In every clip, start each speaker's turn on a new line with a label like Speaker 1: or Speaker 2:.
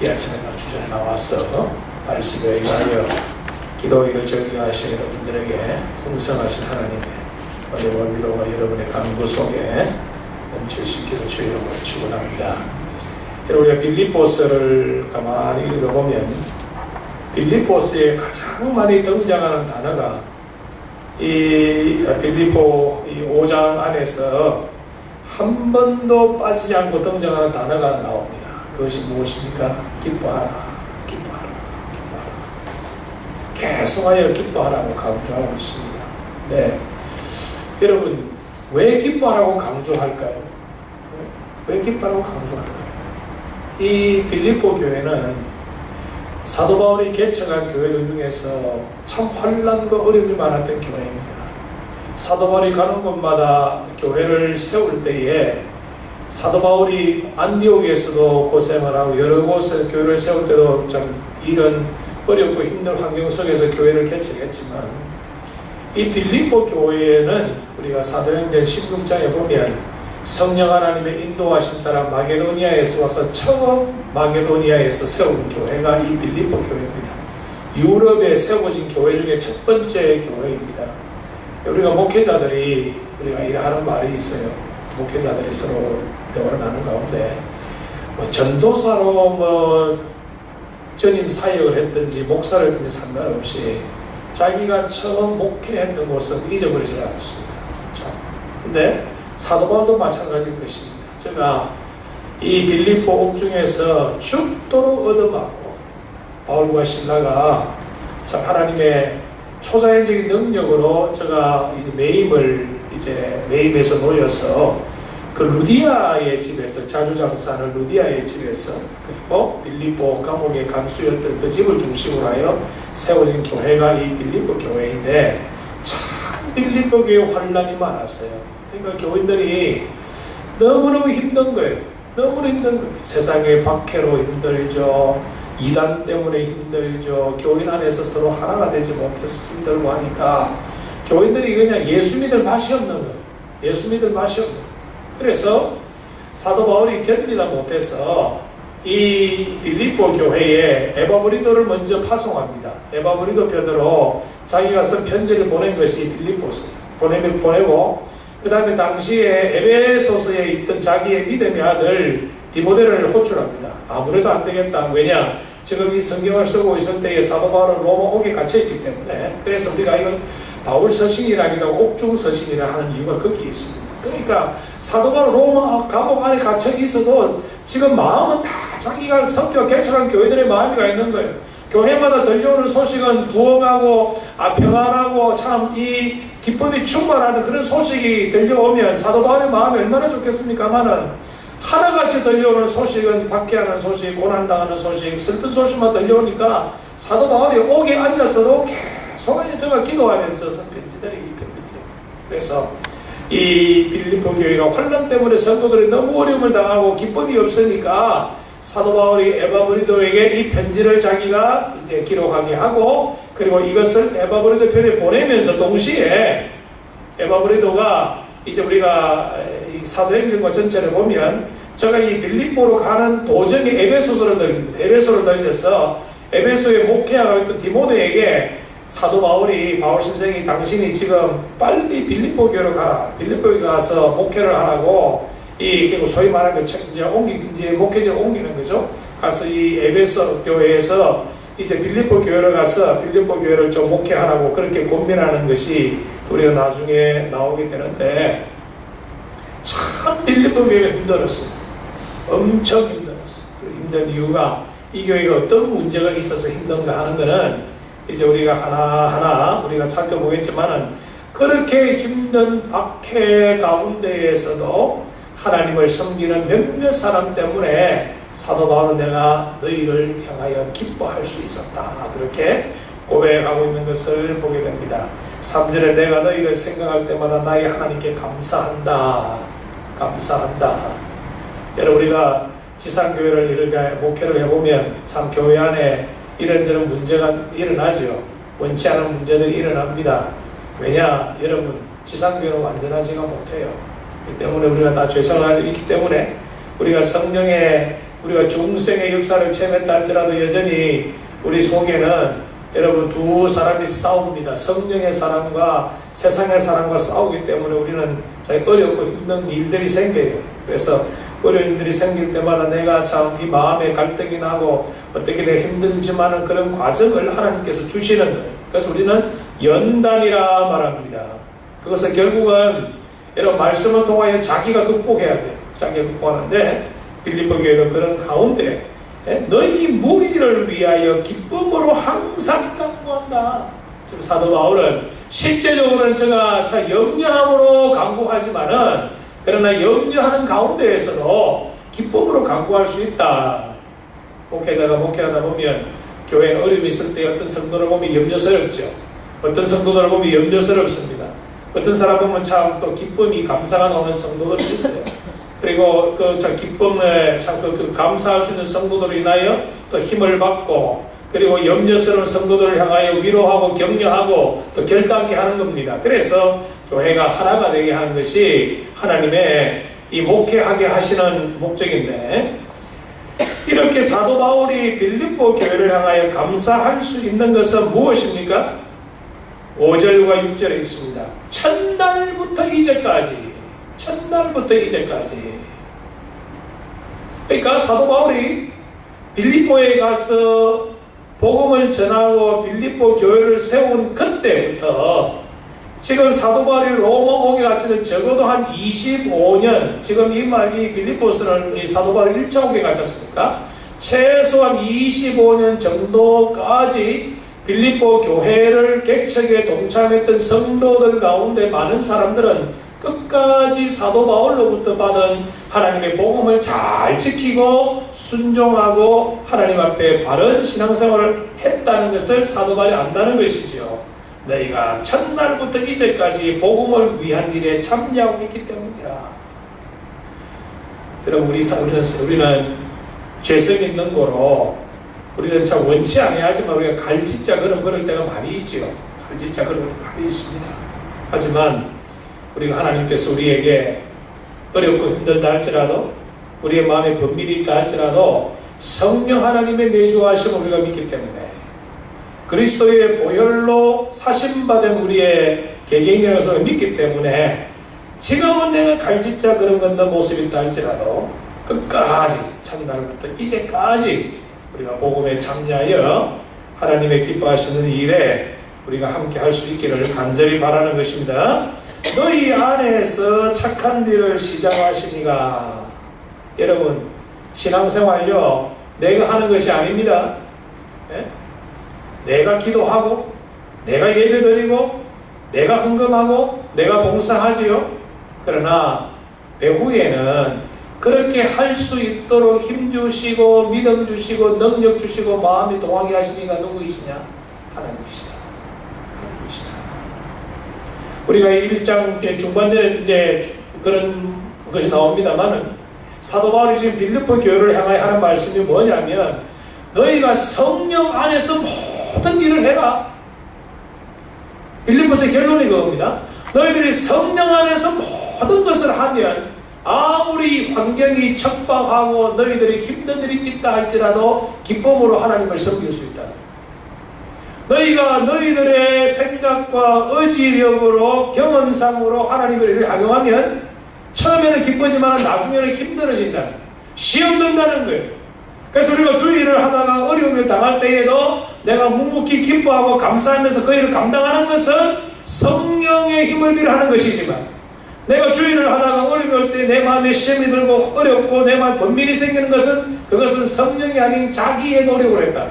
Speaker 1: 이 아침에 주전에 나와서 말씀에 의하여 기도기를 전개하신 여러분들에게 풍성하신 하나님의 은혜와 위로가 여러분의 간구 속에 넘칠 수 있기를 주 이름으로 축원합니다. 우리가 빌립보서를 가만히 읽어보면 빌립보서에 가장 많이 등장하는 단어가 이 빌립보 5장 안에서 한 번도 빠지지 않고 등장하는 단어가 나옵니다. 그것이 무엇입니까? 기뻐하라, 기뻐하라, 기뻐하라. 계속하여 기뻐하라고 강조하고 있습니다. 네, 여러분 왜 기뻐하라고 강조할까요? 왜 기뻐하라고 강조할까요? 이 빌립보 교회는 사도 바울이 개척한 교회들 중에서 참 환난과 어려움이 많았던 교회입니다. 사도 바울이 가는 곳마다 교회를 세울 때에 사도 바울이 안디옥에서도 고생을 하고 여러 곳에서 교회를 세울 때도 참 이런 어렵고 힘든 환경 속에서 교회를 개척했지만 이 빌립보 교회는 우리가 사도행전 16장에 보면 성령 하나님의 인도하심 따라 마게도니아에서 와서 처음 마게도니아에서 세운 교회가 이 빌립보 교회입니다. 유럽에 세워진 교회 중에 첫 번째 교회입니다. 우리가 목회자들이 우리가 일하는 말이 있어요. 목회자들이 서로 대화를 나누는 가운데 전도사로 전임 사역을 했든지 목사를 했든지 상관없이 자기가 처음 목회했던 곳은 잊어버리지 않았습니다. 근데 사도 바울도 마찬가지일 것입니다. 제가 이 빌립보 옥중에서 죽도록 얻어맞고 바울과 신라가 참 하나님의 초자연적인 능력으로 제가 매임에서 모여서 그 루디아의 집에서 자주 장사하는 루디아의 집에서 그리고 빌립보 감옥의 간수였던 그 집을 중심으로 하여 세워진 교회가 이 빌립보 교회인데 참 빌립보 교회 환난이 많았어요. 그러니까 교인들이 너무너무 힘든 거예요. 너무 힘든 거예요. 세상의 박해로 힘들죠. 이단 때문에 힘들죠. 교인 안에서 서로 하나가 되지 못해서 힘들고 하니까 교인들이 그냥 예수 믿을 맛이 없는 거예요. 예수 믿을 맛이 없는 거예요. 그래서 사도 바울이 견디다 못해서 이 빌립보 교회에 에바브리도를 먼저 파송합니다. 에바브리도 편으로 자기가 쓴 편지를 보낸 것이 빌립보서 보내고 그 다음에 당시에 에베소서에 있던 자기의 믿음의 아들 디모데를 호출합니다. 아무래도 안 되겠다. 왜냐? 지금 이 성경을 쓰고 있을 때에 사도 바울은 로마 옥에 갇혀있기 때문에 그래서 우리가 이건 바울 서신이라기도 하고 옥중 서신이라 하는 이유가 거기에 있습니다. 그러니까 사도 바울 로마 감옥 안에 갇혀 있어도 지금 마음은 다 자기가 성경 개척한 교회들의 마음이 가 있는 거예요. 교회마다 들려오는 소식은 부흥하고 평안하고 참 이 기쁨이 충만하는 그런 소식이 들려오면 사도 바울의 마음이 얼마나 좋겠습니까마는 하나같이 들려오는 소식은 박해하는 소식, 고난당하는 소식, 슬픈 소식만 들려오니까 사도 바울이 옥에 앉아서도 계속 제가 기도하면서 쓴 편지들이 이 편지들이에요. 그래서 이 빌립보 교회가 환난 때문에 성도들이 너무 어려움을 당하고 기쁨이 없으니까 사도 바울이 에바브리도에게 이 편지를 자기가 이제 기록하게 하고 그리고 이것을 에바브리도 편에 보내면서 동시에 에바브리도가 이제 우리가 이 사도행전과 전체를 보면 제가 이 빌립보로 가는 도정에 에베소서를 들립니다. 에베소를 들려서 에베소에 목회하고 있던 디모데에게 사도 바울이 바울 선생이 당신이 지금 빨리 빌립보 교회로 가라. 빌립보에 가서 목회를 하라고 그리고 소위 말하면 이제 목회지를 옮기는 거죠. 가서 이 에베소 교회에서 이제 빌립보 교회로 가서 빌립보 교회를 좀 목회하라고 그렇게 고민하는 것이 우리가 나중에 나오게 되는데 참 빌립보 교회가 힘들었어요. 엄청 힘들었어요. 힘든 이유가 이 교회가 어떤 문제가 있어서 힘든가 하는 것은 이제 우리가 하나하나 우리가 살펴보겠지만은 그렇게 힘든 박해 가운데에서도 하나님을 섬기는 몇몇 사람 때문에 사도 바울은 내가 너희를 향하여 기뻐할 수 있었다. 그렇게 고백하고 있는 것을 보게 됩니다. 3절에 내가 너희를 생각할 때마다 나의 하나님께 감사한다. 감사한다. 여러분 우리가 지상교회를 이렇게 목회를 해보면 참 교회 안에 이런저런 문제가 일어나죠. 원치 않은 문제들이 일어납니다. 왜냐? 여러분 지상교회는 완전하지가 못해요. 그 때문에 우리가 다 죄성을 가지고 있기 때문에 우리가 성령의 우리가 중생의 역사를 체험했다 할지라도 여전히 우리 속에는 여러분 두 사람이 싸웁니다. 성령의 사람과 세상의 사람과 싸우기 때문에 우리는 자기 어렵고 힘든 일들이 생겨요. 그래서 어려운 일들이 생길 때마다 내가 참 이 마음에 갈등이 나고 어떻게 내가 힘들지만은 그런 과정을 하나님께서 주시는 거예요. 그래서 우리는 연단이라 말합니다. 그것은 결국은 여러분 말씀을 통하여 자기가 극복해야 돼요. 자기가 극복하는데 빌립보 교회도 그런 가운데 너희 무리를 위하여 기쁨으로 항상 간구한다. 지금 사도 바울은 실제적으로는 제가 염려함으로 간구하지만은 그러나 염려하는 가운데에서도 기쁨으로 간구할 수 있다. 목회자가 목회하다 보면 교회에 어려움이 있을 때 어떤 성도를 보면 염려스럽죠. 어떤 성도들을 보면 염려스럽습니다. 어떤 사람 보면 참 또 기쁨이 감사가 나오는 성도들이 있어요. 그리고 참 기쁨에 참 감사할 수 있는 성도들로 인하여 또 힘을 받고 그리고 염려스러운 성도들을 향하여 위로하고 격려하고 또 결단케 하는 겁니다. 그래서 교회가 하나가 되게 하는 것이 하나님의 이 목회하게 하시는 목적인데 이렇게 사도 바울이 빌립보 교회를 향하여 감사할 수 있는 것은 무엇입니까? 5절과 6절에 있습니다. 첫날부터 이제까지 그러니까 사도 바울이 빌립보에 가서 복음을 전하고 빌립보 교회를 세운 그때부터 지금 사도 바울이 로마 오기 같이는 적어도 한 25년 지금 이 빌립보서는 이 사도 바울이 1차 오기에 갇혔으니까 최소한 25년 정도까지 빌립보 교회를 개척에 동참했던 성도들 가운데 많은 사람들은 끝까지 사도 바울로부터 받은 하나님의 복음을 잘 지키고 순종하고 하나님 앞에 바른 신앙생활을 했다는 것을 사도 바울이 안다는 것이죠. 너희가 첫날부터 이제까지 복음을 위한 일에 참여하고 있기 때문이라. 여러분 우리는 죄성 있는 거로 우리는 참 원치 아니하지만 우리가 갈짓자 그럴 때가 많이 있죠. 갈짓자 그런 것도 많이 있습니다. 하지만 우리가 하나님께서 우리에게 어렵고 힘들다 할지라도 우리의 마음에 번밀이 있다 할지라도 성령 하나님의 내주하심을 우리가 믿기 때문에 그리스도의 보혈로 사심받은 우리의 개개인이라서 믿기 때문에 지금은 내가 갈짓자 그런 건너 모습이 있다 할지라도 끝까지 첫날부터 이제까지 우리가 복음에 참여하여 하나님의 기뻐하시는 일에 우리가 함께 할 수 있기를 간절히 바라는 것입니다. 너희 안에서 착한 일을 시작하시니가. 여러분 신앙생활요 내가 하는 것이 아닙니다. 네? 내가 기도하고 내가 예배드리고 내가 헌금하고 내가 봉사하지요. 그러나 배후에는 그렇게 할 수 있도록 힘주시고 믿음 주시고 능력 주시고 마음이 동하게 하시니가 누구이시냐? 하나님이시다. 하나님이시다. 우리가 1장 중반전에 이제 그런 것이 나옵니다만은 사도 바울이 지금 빌립보 교회를 향하여 하는 말씀이 뭐냐면 너희가 성령 안에서 모든 일을 해라. 빌립보서의 결론이 그겁니다. 너희들이 성령 안에서 모든 것을 하면 아무리 환경이 척박하고 너희들이 힘든 일이 있다 할지라도 기쁨으로 하나님을 섬길 수 있다. 너희가 너희들의 생각과 의지력으로 경험상으로 하나님을 악용하면 처음에는 기쁘지만 나중에는 힘들어진다. 시험 든다는 거예요. 그래서 우리가 주의 일을 하다가 어려움을 당할 때에도 내가 묵묵히 기뻐하고 감사하면서 그 일을 감당하는 것은 성령의 힘을 빌어하는 것이지만 내가 주의 일을 하다가 어려움이 올 때 내 마음에 시험이 들고 어렵고 내 마음에 번민이 생기는 것은 그것은 성령이 아닌 자기의 노력으로 했다.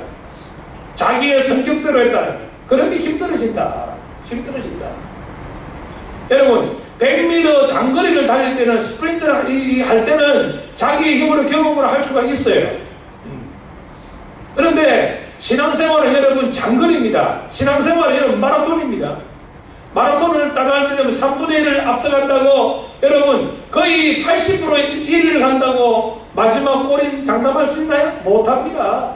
Speaker 1: 자기의 성격대로 했다. 그러니 힘들어진다. 여러분 100m 단거리를 달릴 때는 스프린트를 할 때는 자기의 힘으로 경험을 할 수가 있어요. 그런데 신앙생활은 여러분 장거리입니다. 신앙생활은 여러분 마라톤입니다. 마라톤을 따라할 때는 3분의 1을 앞서간다고 여러분 거의 80% 1위를 한다고 마지막 골인 장담할 수 있나요? 못합니다.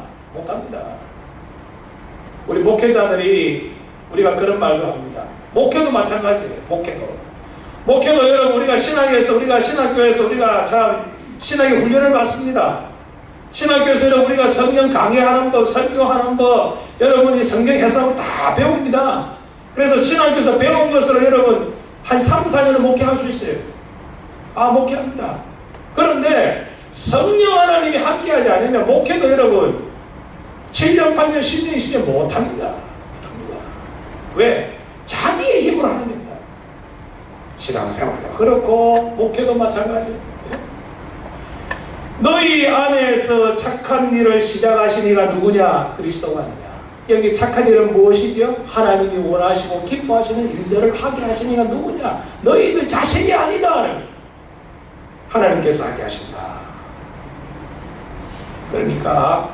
Speaker 1: 우리 목회자들이 우리가 그런 말도 합니다. 목회도 마찬가지예요. 목회도 여러분 우리가 신학에서 우리가 신학교에서 우리가 참 신학의 훈련을 받습니다. 신학교에서 우리가 성경 강의하는 법, 설교하는 법, 여러분이 성경 해석을 다 배웁니다. 그래서 신학교에서 배운 것으로 여러분 한 3, 4년을 목회할 수 있어요. 목회합니다. 그런데 성령 하나님이 함께하지 않으면 목회도 여러분 7년, 8년, 10년, 20년 못합니다. 왜? 자기의 힘으로 하는 겁니다. 신앙생활도 그렇고 목회도 마찬가지예요. 너희 안에서 착한 일을 시작하신 이가 누구냐? 그리스도가 아니냐. 여기 착한 일은 무엇이죠? 하나님이 원하시고 기뻐하시는 일들을 하게 하신 이가 누구냐? 너희들 자신이 아니다. 하나님께서 하게 하신다. 그러니까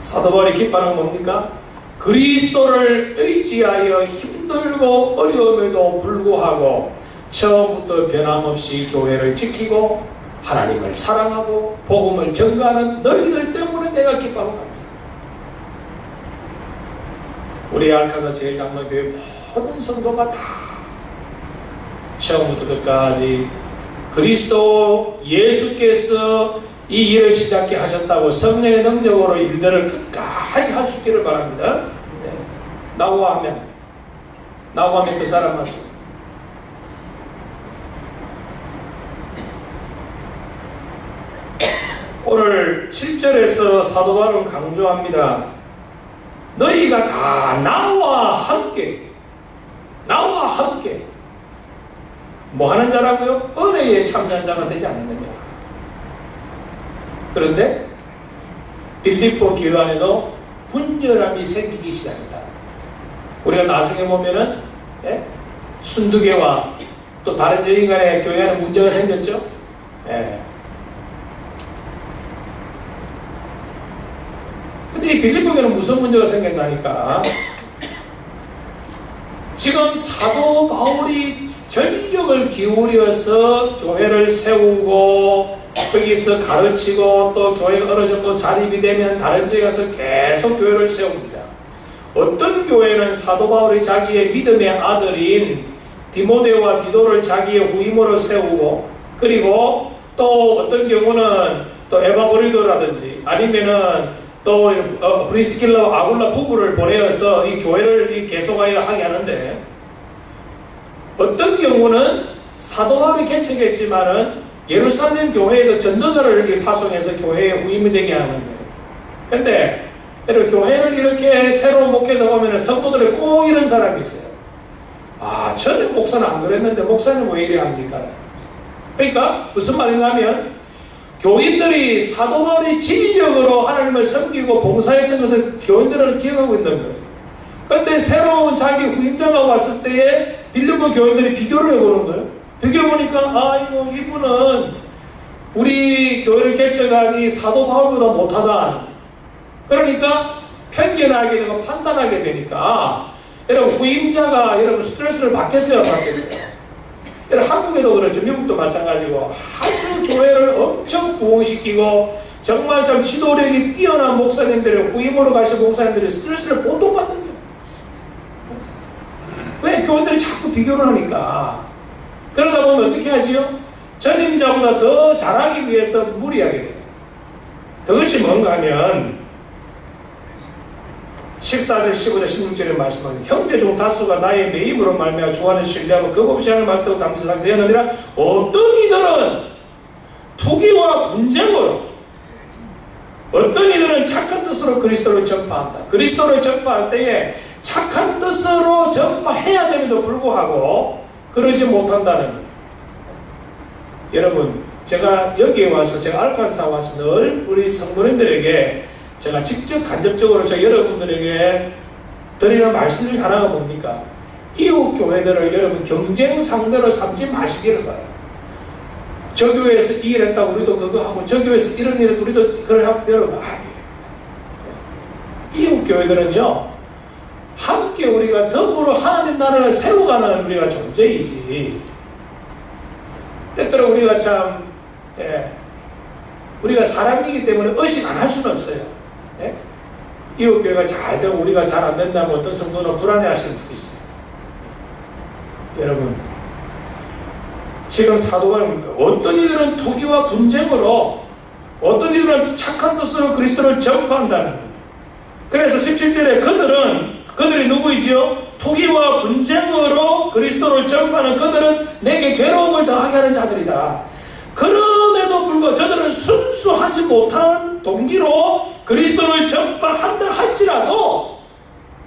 Speaker 1: 사도 바울이 기뻐하는 건 뭡니까? 그리스도를 의지하여 힘들고 어려움에도 불구하고 처음부터 변함없이 교회를 지키고 하나님을 사랑하고 복음을 전가하는 너희들 때문에 내가 기뻐하고 감사합니다. 우리 알카사 제일장로교회 모든 성도가 다 처음부터 끝까지 그리스도 예수께서 이 일을 시작해 하셨다고 성령의 능력으로 일들을 끝까지 할 수 있기를 바랍니다. 네. 나고 하면 그 사람 맞습니다. 오늘 7절에서 사도 바울은 강조합니다. 너희가 다 나와 함께 뭐 하는 자라고요? 은혜에 참여한 자가 되지 않느냐. 그런데 빌립보 교회 안에도 분열함이 생기기 시작합니다. 우리가 나중에 보면은 순두교와 또 다른 여인 간의 교회 안에 문제가 생겼죠. 근데 이 빌립보 교회는 무슨 문제가 생겼다니까. 지금 사도 바울이 전력을 기울여서 교회를 세우고 거기서 가르치고 또 교회가 어느 정도 자립이 되면 다른 지에 가서 계속 교회를 세웁니다. 어떤 교회는 사도 바울이 자기의 믿음의 아들인 디모데와 디도를 자기의 후임으로 세우고, 그리고 또 어떤 경우는 또 에바브리도라든지 아니면은 또 브리스길라와 아굴라 부부를 보내어서 이 교회를 계속하여 하게 하는데, 어떤 경우는 사도 바울이 개척했지만은 예루살렘 교회에서 전도자를 파송해서 교회에 후임이 되게 하는 거예요. 근데 교회를 이렇게 새로운 목회자 보면 성도들이 꼭 이런 사람이 있어요. 저는 목사는 안 그랬는데 목사님 왜 이래 합니까? 그러니까 무슨 말인가 하면 교인들이 사도 바울이 진력으로 하나님을 섬기고 봉사했던 것을 교인들은 기억하고 있는 거예요. 그런데 새로운 자기 후임자가 왔을 때에 빌립보 교인들이 비교를 해보는 거예요. 비교해보니까 이분은 우리 교회를 개척하니 사도 바울보다 못하다. 그러니까 편견하게 되고 판단하게 되니까 여러분 후임자가 여러분 스트레스를 받겠어요? 여러분 한국에도 그렇죠. 미국도 마찬가지고 아주 교회를 엄청 부흥시키고 정말 참 지도력이 뛰어난 목사님들의 후임으로 가신 목사님들이 스트레스를 보통 받는 거예요. 왜? 교원들이 자꾸 비교를 하니까. 그러다 보면 어떻게 하지요? 전임자보다 더 잘하기 위해서 무리하게 돼요. 그것이 뭔가 하면 14절, 15절, 16절의 말씀은 형제 중 다수가 나의 매입으로 말미암아 주 안에서 신뢰하고 그 없이 하는 말씀도 담비스하게 되었느니라. 어떤 이들은 투기와 분쟁으로, 어떤 이들은 착한 뜻으로 그리스도를 전파한다. 그리스도를 전파할 때에 착한 뜻으로 전파해야 됨에도 불구하고 그러지 못한다는 거예요. 여러분, 제가 여기에 와서, 제가 알칸사 와서 늘 우리 성도님들에게 제가 직접 간접적으로 저 여러분들에게 드리는 말씀 중에 하나가 뭡니까? 이웃 교회들을 여러분 경쟁 상대로 삼지 마시기를 바라요. 저 교회에서 이 일 했다고 우리도 그거 하고, 저 교회에서 이런 일을 우리도 그걸 하고, 여러분 아니에요. 이웃 교회들은요, 함께 우리가 더불어 하나님 나라를 세워가는 우리가 존재이지. 때때로 우리가 참, 우리가 사람이기 때문에 의식 안 할 수는 없어요. 이웃교회가 잘 되고 우리가 잘 안 된다면 어떤 성도는 불안해 하시는 분이 있어요. 여러분, 지금 사도가 어떤 이들은 투기와 분쟁으로 어떤 이유로 착한 것으로 그리스도를 전파한다는 거예요. 그래서 17절에 그들이 누구이지요? 투기와 분쟁으로 그리스도를 전파하는 그들은 내게 괴로움을 더하게 하는 자들이다. 그럼에도 불구하고 저들은 순수하지 못한 동기로 그리스도를 전파한다 할지라도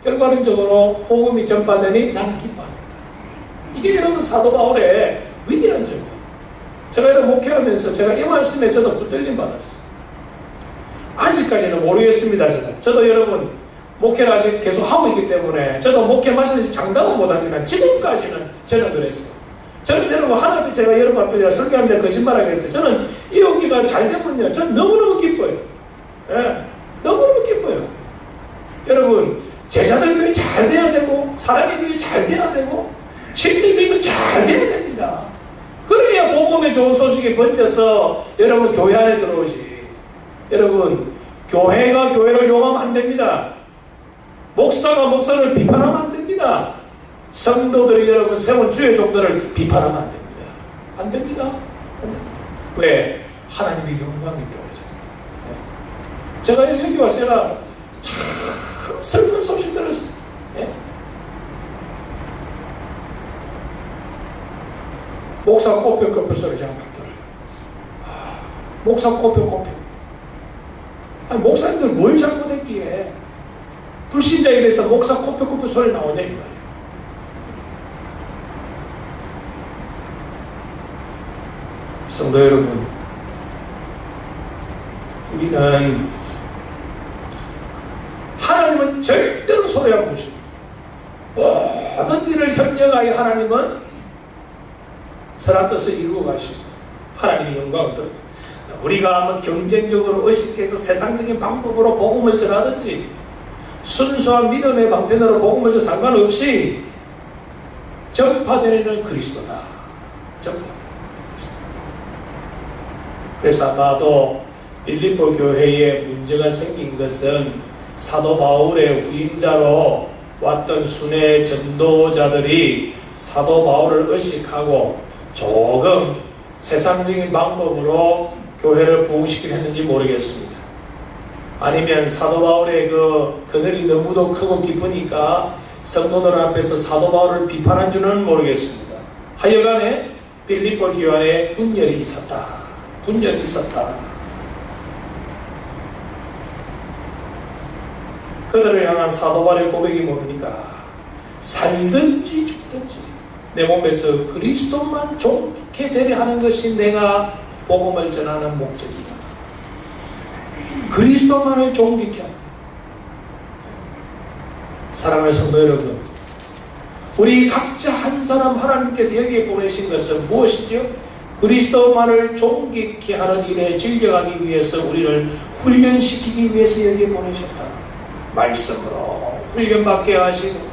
Speaker 1: 결과론적으로 복음이 전파되니 나는 기뻐하겠다. 이게 여러분 사도 바울의 위대한 점이에요. 제가 여러분 목회하면서 제가 이 말씀에 저도 붙들림 받았어요. 아직까지는 모르겠습니다. 저도 여러분 목회를 아직 계속 하고 있기 때문에 저도 목회 마시는지 장담은 못합니다. 지금까지는 저는 그랬어요. 저는 여러분 하나님 제가 여러분 앞에 설교하는데 거짓말하겠어요. 저는 이 오기가 잘 되면요, 저는 너무너무 기뻐요. 예, 너무너무 기뻐요. 여러분 제자들 교회 잘 돼야 되고 사람의 교회 잘 돼야 되고 신대 교회가 잘 돼야 됩니다. 그래야 복음의 좋은 소식이 번져서 여러분 교회 안에 들어오지. 여러분 교회가 교회를 용하면 안 됩니다. 목사가 목사를 비판하면 안 됩니다. 성도들이 여러분 세운 주의 종들을 비판하면 안 됩니다. 안 됩니다. 안 됩니다. 왜? 하나님의 영광이 떨어져요. 제가 여기 와서 제가 참 슬픈 소식 들었어요. 네? 목사 꼬표 소리 제가 막 들어요. 목사 꼬표. 아니, 목사님들 뭘 잘못했기에 불신자에 대해서 목사 꼬표 소리 나오냐 이 말이에요. 성도 여러분, 우리는 하나님은 절대로 소리하고 보십니다. 모든 일을 협력하여 하나님은 선한 뜻을 이루어 가시고 하나님의 영광을 드립니다. 우리가 뭐 경쟁적으로 의식해서 세상적인 방법으로 복음을 전하든지 순수한 믿음의 방편으로 복음을 전 상관없이 전파되는 그리스도다. 그래서 아마도 빌립보 교회에 문제가 생긴 것은 사도 바울의 후임자로 왔던 순회 전도자들이 사도 바울을 의식하고 조금 세상적인 방법으로 교회를 부흥시키려 했는지 모르겠습니다. 아니면 사도 바울의 그 그늘이 너무도 크고 깊으니까 성도들 앞에서 사도 바울을 비판한 줄은 모르겠습니다. 하여간에 빌립보 교회 분열이 있었다. 그들을 향한 사도 바울의 고백이 뭡니까? 살든지 죽든지 내 몸에서 그리스도만 존귀케 되려 하는 것이 내가 복음을 전하는 목적이다. 그리스도만을 존귀케 하는. 사랑하는 성도 여러분, 우리 각자 한 사람 하나님께서 여기에 보내신 것은 무엇이지요? 그리스도만을 존귀케 하는 일에 진력하기 위해서 우리를 훈련시키기 위해서 여기에 보내셨다. 말씀으로 훈련받게 하시고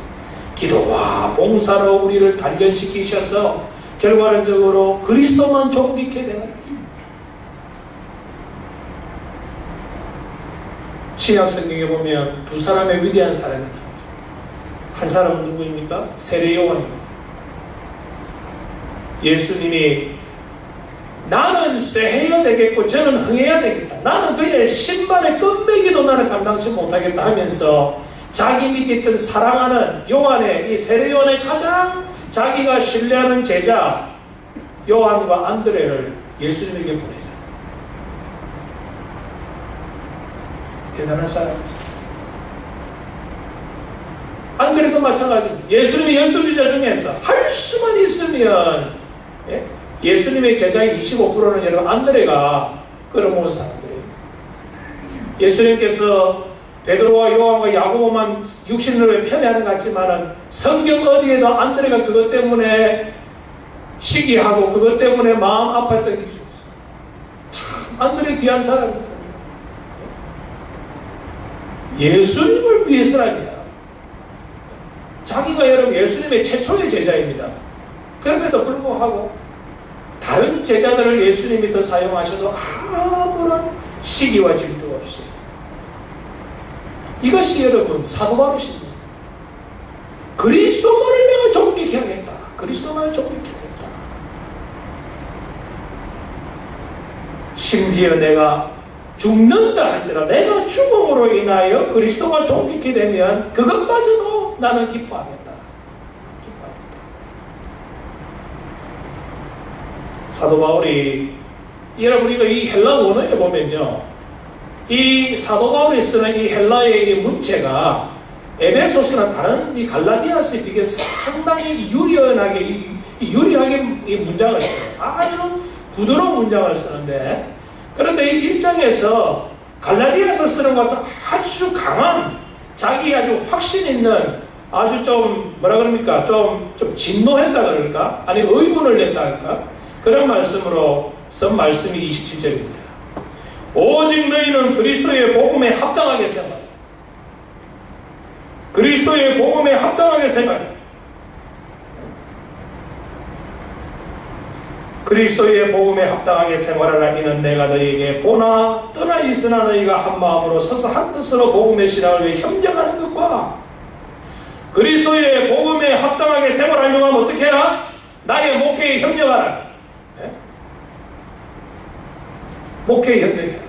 Speaker 1: 기도와 봉사로 우리를 단련시키셔서 결과론적으로 그리스도만 존귀케 되는 신약 성경에 보면 두 사람의 위대한 사람이 나오죠. 한 사람은 누구입니까? 세례 요한입니다. 예수님이 나는 쇠해야 되겠고 저는 흥해야 되겠다. 나는 그의 신발의 끈매기도 나는 감당치 못하겠다 하면서 자기 밑에 있던 사랑하는 요한의 이 세례 요한의 가장 자기가 신뢰하는 제자 요한과 안드레를 예수님에게 보내자. 대단한 사람이죠. 안드레도 마찬가지입니다. 예수님의 12제자 중에서 할 수만 있으면 예수님의 제자의 25%는 여러분 안드레가 끌어모은 사람들이에요. 예수님께서 베드로와 요한과 야고보만 육신으로 편애하는 것 같지만 성경 어디에도 안드레가 그것 때문에 시기하고 그것 때문에 마음 아팠던 기준이 있어요. 참 안드레 귀한 사람입니다. 예수님을 위해서라니까. 자기가 여러분 예수님의 최초의 제자입니다. 그럼에도 불구하고 다른 제자들을 예수님이 더 사용하셔도 아무런 시기와 질투 없이 이것이 여러분 사도 바울이십니다. 그리스도만을 내가 존귀케 하겠다. 그리스도만을 존귀케 하겠다. 심지어 내가 죽는다 할지라 내가 죽음으로 인하여 그리스도가 존귀케 되면 그것마저도 나는 기뻐하겠다. 사도 바울이 여러분 이거 이 헬라 원어에 보면요, 이 사도 바울이 쓰는 이 헬라의 이 문체가 에베소서나 다른 이 갈라디아서에 비해서 상당히 유리하게 이 문장을 써요. 아주 부드러운 문장을 쓰는데, 그런데 이 1장에서 갈라디아서 쓰는 것도 아주 강한 자기 아주 확신 있는 아주 좀 뭐라 그럽니까? 좀 진노했다 그럴까? 아니 의문을 냈다 할까? 그런 말씀으로 쓴 말씀이 27절입니다. 오직 너희는 그리스도의 복음에 합당하게 생활. 그리스도의 복음에 합당하게 생활. 그리스도의 복음에 합당하게 생활하라. 이는 내가 너희에게 보나 떠나 있으나 너희가 한 마음으로 서서 한 뜻으로 복음의 신앙을 위해 협력하는 것과 그리스도의 복음에 합당하게 생활하려고 하면 어떻게 해라? 나의 목회에 협력하라. 네? 목회에 협력해라.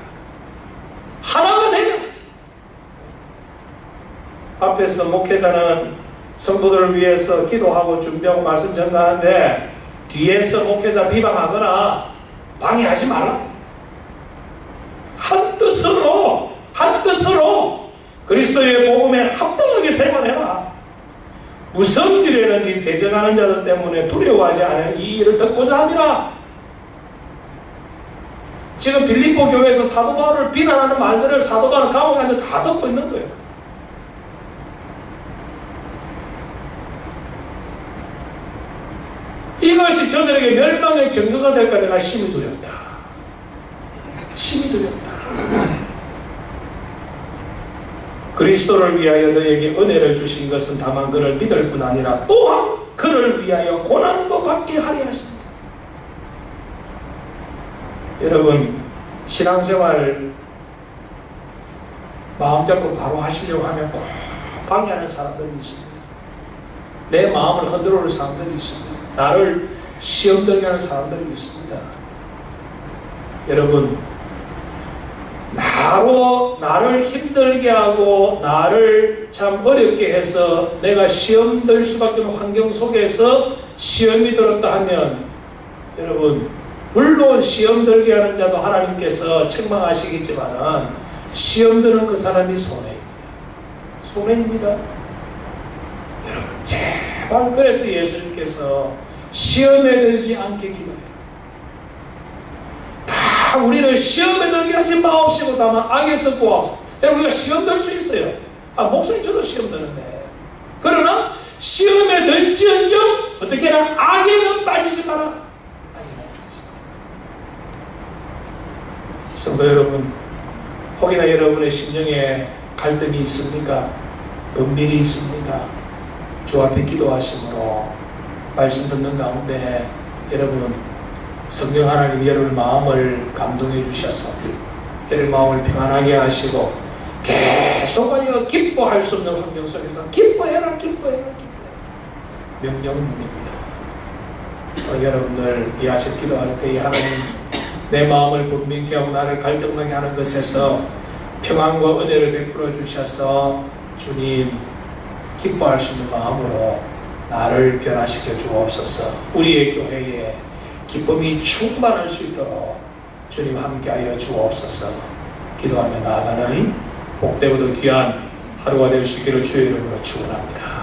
Speaker 1: 하나가 되라. 앞에서 목회자는 성도들을 위해서 기도하고 준비하고 말씀 전가하는데 뒤에서 목회자 비방하거나 방해하지 말라. 한 뜻으로 그리스도의 복음에 합당하게 생활해라. 무슨 일이든지 대적하는 자들 때문에 두려워하지 않은 이 일을 듣고자 함이라. 지금 빌립보 교회에서 사도 바울을 비난하는 말들을 사도 바울 감옥에 앉아 다 듣고 있는 거예요. 이것이 저들에게 멸망의 증거가 될까 내가 심히 두렵다. 심히 두렵다. 그리스도를 위하여 너에게 은혜를 주신 것은 다만 그를 믿을 뿐 아니라 또한 그를 위하여 고난도 받게 하려 하십니다. 여러분, 신앙생활 마음 잡고 바로 하시려고 하면 꼭 방해하는 사람들이 있습니다. 내 마음을 흔들어 오는 사람들이 있습니다. 나를 시험 들게 하는 사람들이 있습니다. 여러분, 나를 힘들게 하고 나를 참 어렵게 해서 내가 시험 들 수밖에 없는 환경 속에서 시험이 들었다 하면, 여러분, 물론 시험 들게 하는 자도 하나님께서 책망하시겠지만 시험 드는 그 사람이 손해입니다. 손해입니다. 여러분, 제발 그래서 예수님께서 시험에 들지 않게 기도해요. 다 우리를 시험에 들게 하지 마옵시고 다만 악에서 구하옵소서. 여러분, 우리가 시험 들 수 있어요. 목사님 저도 시험 드는데. 그러나 시험에 들지언정 어떻게 해라? 악에는 빠지지 마라. 악에는 빠지지 마라. 성도 여러분, 혹이나 여러분의 심령에 갈등이 있습니까? 분밀이 있습니까? 주 앞에 기도하심으로 말씀 듣는 가운데 여러분, 성령 하나님 여러분 마음을 감동해 주셔서 여러분 마음을 평안하게 하시고 계속하여 기뻐할 수 없는 환경 속에서 기뻐해라. 명령문입니다. 여러분들 이 아침 기도할 때 하나님 내 마음을 분명케 하고 나를 갈등나게 하는 것에서 평안과 은혜를 베풀어 주셔서 주님 기뻐할 수 있는 마음으로 나를 변화시켜 주옵소서. 우리의 교회에 기쁨이 충만할 수 있도록 주님 함께하여 주옵소서. 기도하며 나아가는 복되고도 귀한 하루가 될 수 있기를 주의 이름으로 축원합니다.